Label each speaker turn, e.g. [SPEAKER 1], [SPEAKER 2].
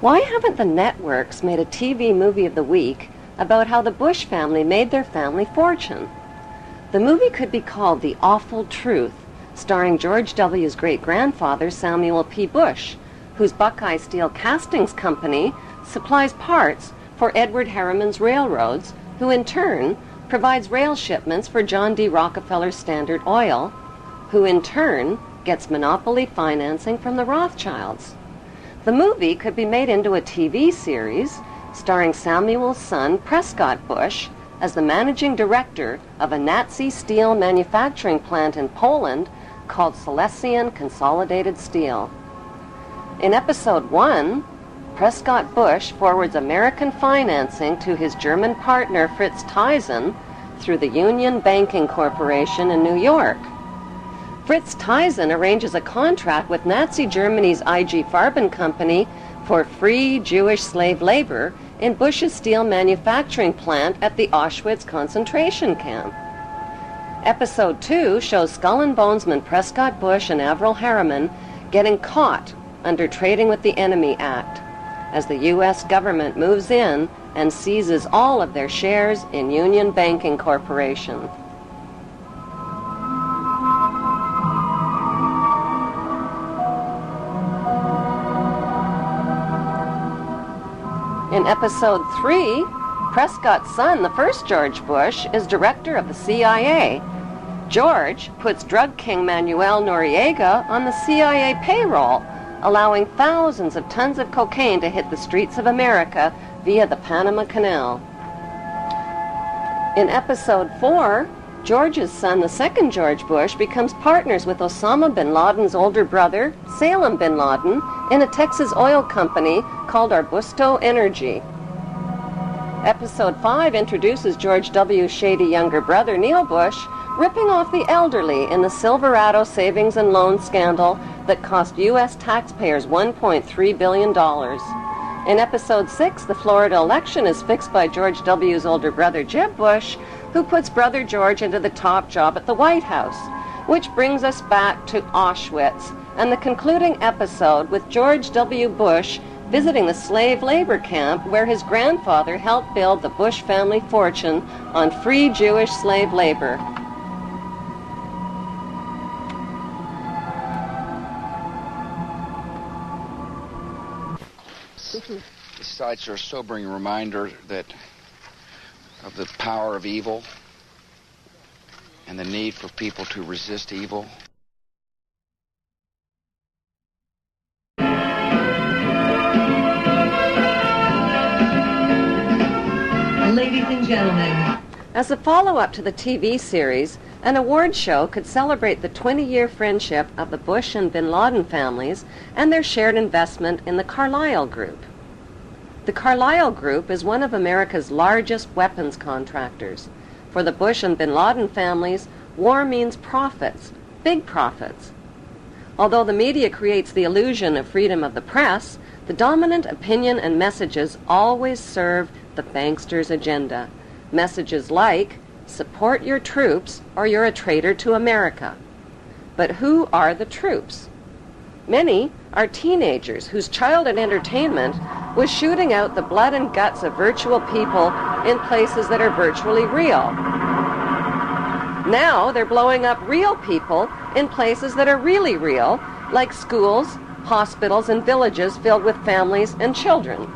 [SPEAKER 1] Why haven't the networks made a TV movie of the week about how the Bush family made their family fortune? The movie could be called The Awful Truth, starring George W.'s great-grandfather, Samuel P. Bush, whose Buckeye Steel Castings Company supplies parts for Edward Harriman's railroads, who in turn provides rail shipments for John D. Rockefeller's Standard Oil, who in turn gets monopoly financing from the Rothschilds. The movie could be made into a TV series starring Samuel's son, Prescott Bush, as the managing director of a Nazi steel manufacturing plant in Poland called Silesian Consolidated Steel. In episode 1, Prescott Bush forwards American financing to his German partner Fritz Thyssen through the Union Banking Corporation in New York. Fritz Thyssen arranges a contract with Nazi Germany's IG Farben Company for free Jewish slave labor in Bush's steel manufacturing plant at the Auschwitz concentration camp. Episode 2 shows Skull and Bonesman Prescott Bush and Averell Harriman getting caught under Trading with the Enemy Act as the U.S. government moves in and seizes all of their shares in Union Banking Corporation. In episode 3, Prescott's son, the first George Bush, is director of the CIA. George puts drug king Manuel Noriega on the CIA payroll, allowing thousands of tons of cocaine to hit the streets of America via the Panama Canal. In episode 4, George's son, the second George Bush, becomes partners with Osama bin Laden's older brother, Salem bin Laden, in a Texas oil company called Arbusto Energy. Episode 5 introduces George W.'s shady younger brother, Neil Bush, ripping off the elderly in the Silverado savings and loan scandal that cost U.S. taxpayers $1.3 billion. In episode 6, the Florida election is fixed by George W.'s older brother, Jeb Bush, who puts brother George into the top job at the White House, which brings us back to Auschwitz and the concluding episode with George W. Bush visiting the slave labor camp where his grandfather helped build the Bush family fortune on free Jewish slave labor.
[SPEAKER 2] The sights are a sobering reminder of the power of evil and the need for people to resist evil.
[SPEAKER 3] Ladies and gentlemen.
[SPEAKER 1] As a follow-up to the TV series, an award show could celebrate the 20-year friendship of the Bush and bin Laden families and their shared investment in the Carlyle Group. The Carlyle Group is one of America's largest weapons contractors. For the Bush and bin Laden families, war means profits, big profits. Although the media creates the illusion of freedom of the press, the dominant opinion and messages always serve the banksters' agenda. Messages like, support your troops or you're a traitor to America. But who are the troops? Many are teenagers whose childhood entertainment was shooting out the blood and guts of virtual people in places that are virtually real. Now they're blowing up real people in places that are really real, like schools, hospitals, and villages filled with families and children.